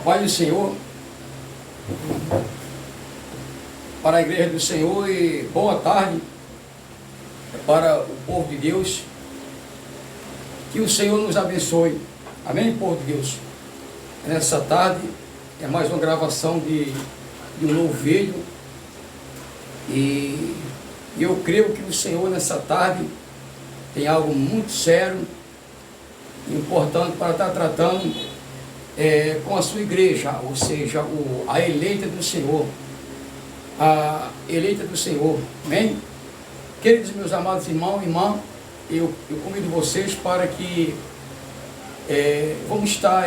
Paz do Senhor, para a igreja do Senhor, e boa tarde para o povo de Deus. Que o Senhor nos abençoe. Amém, povo de Deus? Nessa tarde é mais uma gravação de um novo vídeo, e eu creio que o Senhor nessa tarde tem algo muito sério, importante para estar tratando com a sua igreja, ou seja, a eleita do Senhor, a eleita do Senhor. Amém? Queridos meus amados irmãos e irmãs, eu convido vocês para que vamos estar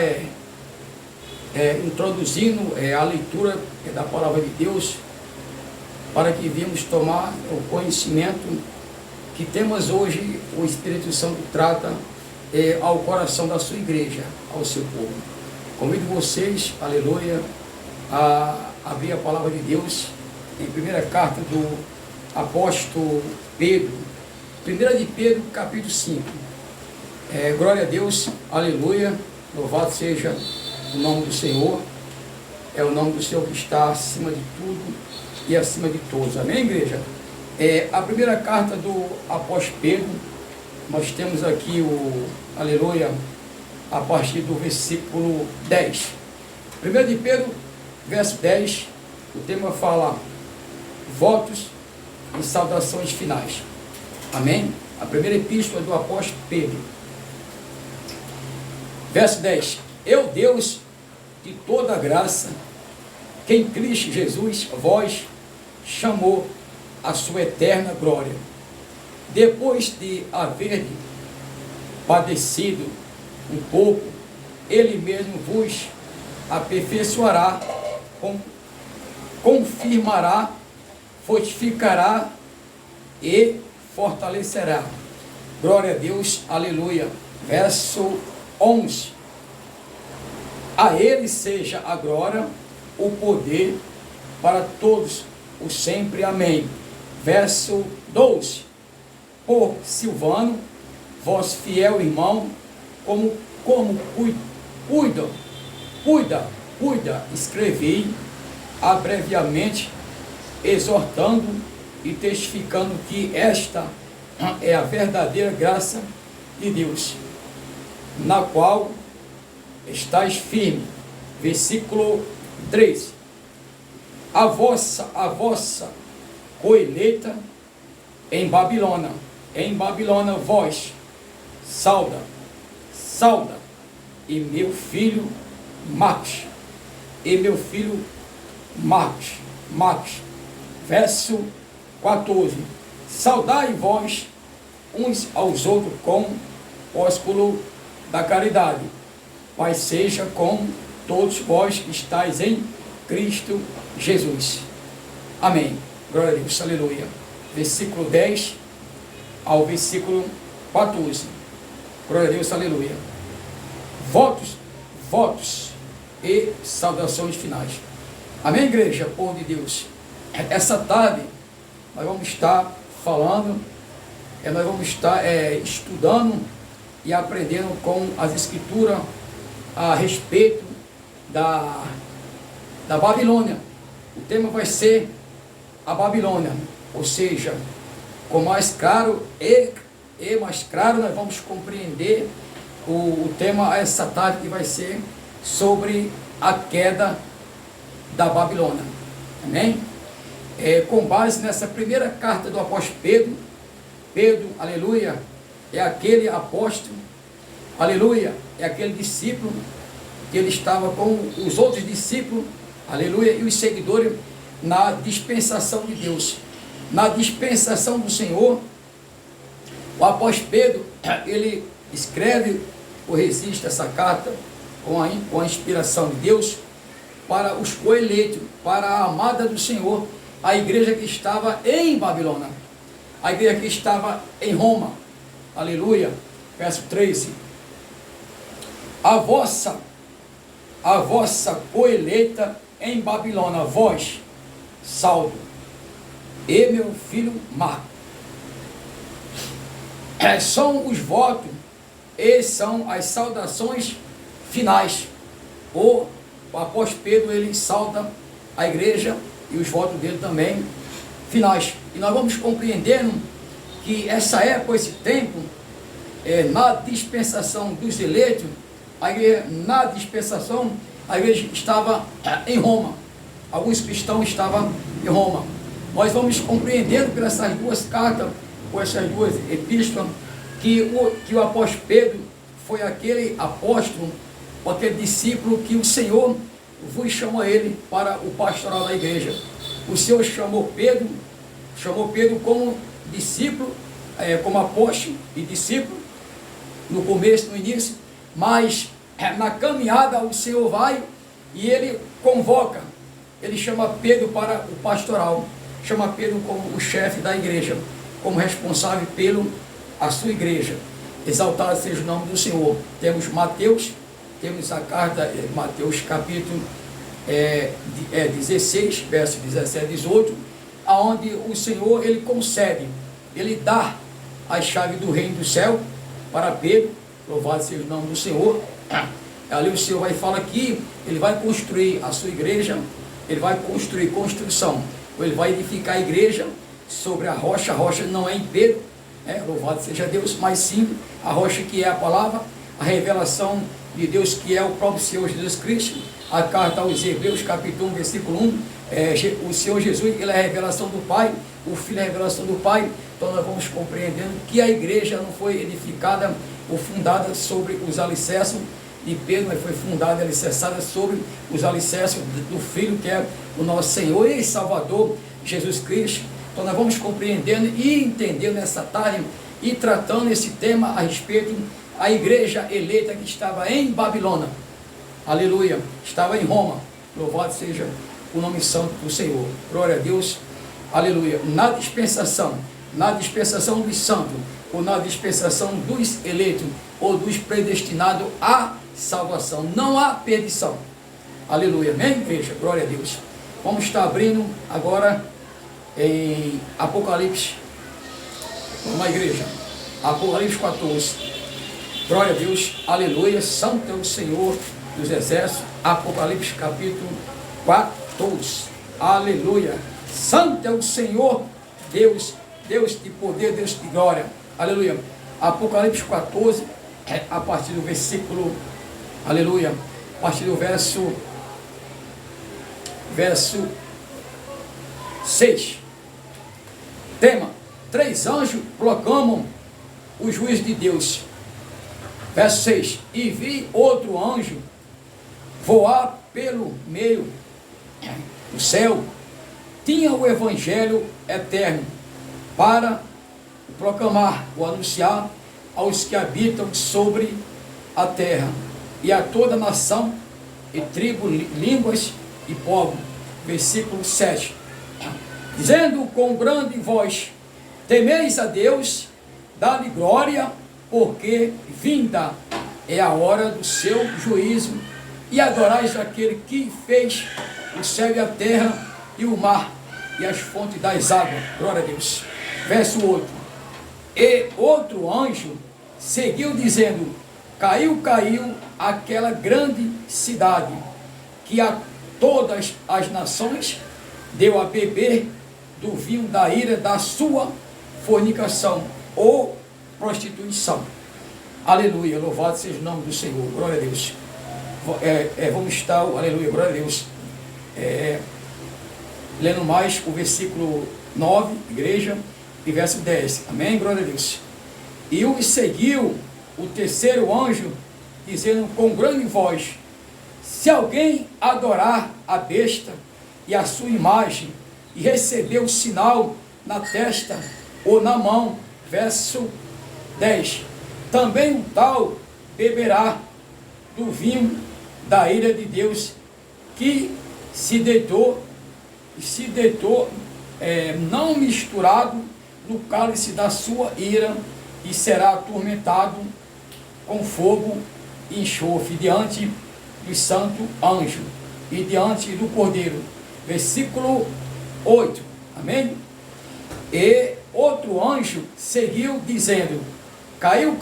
introduzindo a leitura da palavra de Deus, para que venhamos tomar o conhecimento que temos hoje. O Espírito Santo trata ao coração da sua igreja, ao seu povo. Convido vocês, aleluia, a abrir a palavra de Deus em primeira carta do apóstolo Pedro, 1 de Pedro, capítulo 5. Glória a Deus, aleluia, louvado seja o nome do Senhor. É o nome do Senhor que está acima de tudo e acima de todos. Amém, igreja? A primeira carta do apóstolo Pedro, nós temos aqui aleluia, a partir do versículo 10. 1 de Pedro, verso 10, o tema fala votos e saudações finais. Amém? A primeira epístola do apóstolo Pedro. Verso 10. Eu, Deus de toda graça, que em Cristo Jesus vós chamou a sua eterna glória, depois de haver padecido um pouco, Ele mesmo vos aperfeiçoará, confirmará, fortificará e fortalecerá. Glória a Deus, aleluia. Verso 11. A Ele seja a glória, o poder para todos o sempre. Amém. Verso 12. Por Silvano, vosso fiel irmão, como cuida, escrevi abreviamente, exortando e testificando que esta é a verdadeira graça de Deus, na qual estáis firme. Versículo 13. A vossa coeleita em Babilônia, vós, sauda, e meu filho Marcos, verso 14. Saudai vós uns aos outros com ósculo da caridade. Pai seja com todos vós que estáis em Cristo Jesus. Amém. Glória a Deus, aleluia. Versículo 10 ao versículo 14. Glória a Deus, aleluia. Votos e saudações finais. Amém, igreja, povo de Deus? Essa tarde nós vamos estar falando, nós vamos estar estudando e aprendendo com as Escrituras a respeito da Babilônia. O tema vai ser a Babilônia, ou seja, com mais claro mais claro nós vamos compreender o tema essa tarde, que vai ser sobre a queda da Babilônia. Amém? Com base nessa primeira carta do apóstolo Pedro, aleluia, é aquele apóstolo, aleluia, é aquele discípulo que ele estava com os outros discípulos, aleluia, e os seguidores na dispensação de Deus, na dispensação do Senhor. O apóstolo Pedro, ele escreve ou resiste essa carta com a inspiração de Deus para os coeleitos, para a amada do Senhor, a igreja que estava em Babilônia, a igreja que estava em Roma. Aleluia. Verso 13. A vossa coeleita em Babilônia, vós, saldo, e meu filho Marcos. São os votos e são as saudações finais, ou o apóstolo Pedro, ele salta a igreja e os votos dele também finais. E nós vamos compreendendo que essa época, esse tempo, na dispensação dos eleitos, a igreja estava em Roma. Alguns cristãos estavam em Roma. Nós vamos compreendendo por essas duas cartas, por essas duas epístolas, que o apóstolo Pedro foi aquele apóstolo, aquele discípulo que o Senhor vos chamou a ele para o pastoral da igreja. O Senhor chamou Pedro como discípulo, como apóstolo e discípulo, no começo, no início, mas na caminhada o Senhor vai e ele convoca, ele chama Pedro para o pastoral, chama Pedro como o chefe da igreja, como responsável pela sua igreja. Exaltado seja o nome do Senhor. Temos Mateus, temos a carta, Mateus capítulo 16, verso 17 e 18, aonde o Senhor, ele concede, ele dá a chave do reino do céu para Pedro. Louvado seja o nome do Senhor. Ali o Senhor vai falar que ele vai construir a sua igreja, ele vai construir construção, ele vai edificar a igreja sobre a rocha não é em Pedro, louvado seja Deus, mas sim a rocha que é a palavra, a revelação de Deus que é o próprio Senhor Jesus Cristo. A carta aos Hebreus, capítulo 1, versículo 1, o Senhor Jesus, ele é a revelação do Pai, o Filho é a revelação do Pai. Então nós vamos compreendendo que a igreja não foi edificada ou fundada sobre os alicerces de Pedro, mas foi fundada e alicerçada sobre os alicerces do Filho, que é o nosso Senhor e Salvador, Jesus Cristo. Então nós vamos compreendendo e entendendo nessa tarde e tratando esse tema a respeito da igreja eleita que estava em Babilônia. Aleluia, estava em Roma. Louvado seja o nome santo do Senhor. Glória a Deus. Aleluia. Na dispensação dos santos, ou na dispensação dos eleitos, ou dos predestinados à salvação. Não há perdição. Aleluia. Amém? Veja, glória a Deus. Vamos estar abrindo agora em Apocalipse. Uma igreja. Apocalipse 14. Glória a Deus. Aleluia. Santo é o Senhor dos exércitos. Apocalipse capítulo 14. Aleluia. Santo é o Senhor Deus, Deus de poder, Deus de glória. Aleluia. Apocalipse 14, a partir do versículo, aleluia, a partir do verso 6. Tema: 3 anjos proclamam o juízo de Deus. Verso 6. E vi outro anjo voar pelo meio do céu, tinha o evangelho eterno para proclamar, ou anunciar aos que habitam sobre a terra, e a toda nação, e tribo, línguas e povo. Versículo 7. Dizendo com grande voz: temeis a Deus, dá-lhe glória, porque vinda é a hora do seu juízo, e adorais aquele que fez o céu e a terra, e o mar, e as fontes das águas. Glória a Deus. Verso 8. E outro anjo seguiu dizendo: caiu aquela grande cidade, que a todas as nações deu a beber do vinho da ira da sua fornicação ou prostituição. Aleluia, louvado seja o nome do Senhor. Glória a Deus. Vamos estar, aleluia, glória a Deus, lendo mais o versículo 9, igreja, e verso 10. Amém? Glória a Deus. E o seguiu o terceiro anjo, dizendo com grande voz: se alguém adorar a besta e a sua imagem, e receber o sinal na testa ou na mão, verso 10, também o tal beberá do vinho da ira de Deus, que se deitou não misturado no cálice da sua ira, e será atormentado com fogo e enxofre diante do santo anjo e diante do Cordeiro. Versículo 8. Amém? E outro anjo seguiu dizendo: caiu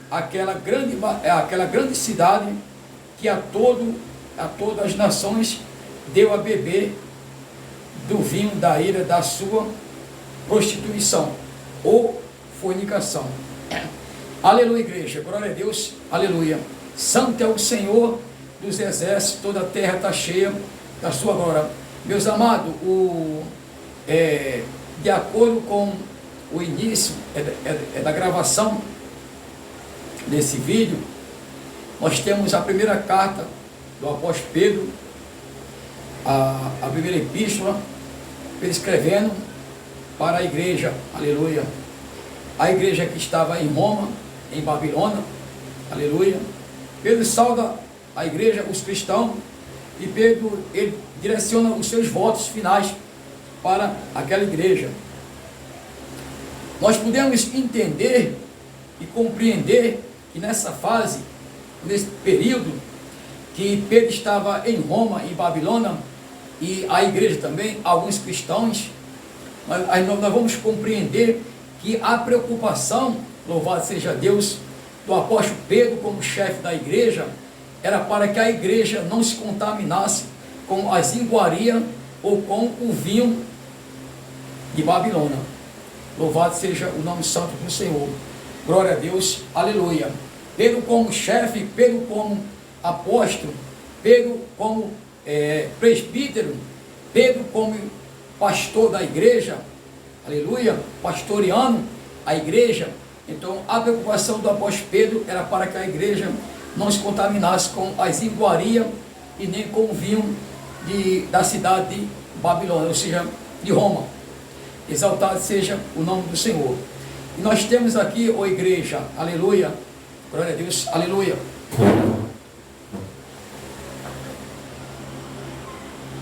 aquela grande cidade, que a a todas as nações deu a beber do vinho da ira da sua prostituição ou fornicação. Aleluia, igreja, glória a Deus, aleluia. Santo é o Senhor dos exércitos, toda a terra está cheia da sua glória. Meus amados, de acordo com o início da gravação desse vídeo, nós temos a primeira carta do apóstolo Pedro, a primeira epístola, ele escrevendo para a igreja, aleluia, a igreja que estava em Roma, em Babilônia, aleluia. Pedro sauda a igreja, os cristãos, e Pedro, ele direciona os seus votos finais para aquela igreja. Nós podemos entender e compreender que nessa fase, nesse período, que Pedro estava em Roma, em Babilônia, e a igreja também, alguns cristãos, mas nós vamos compreender que a preocupação, louvado seja Deus, do apóstolo Pedro como chefe da igreja, era para que a igreja não se contaminasse com as iguarias ou com o vinho de Babilônia. Louvado seja o nome santo do Senhor. Glória a Deus, aleluia. Pedro como chefe, Pedro como apóstolo, Pedro como presbítero, Pedro como pastor da igreja, aleluia, pastoreando a igreja. Então a preocupação do apóstolo Pedro era para que a igreja não se contaminasse com as iguarias e nem com o vinho da cidade de Babilônia, ou seja, de Roma. Exaltado seja o nome do Senhor. E nós temos aqui, ó igreja, aleluia, glória a Deus, aleluia.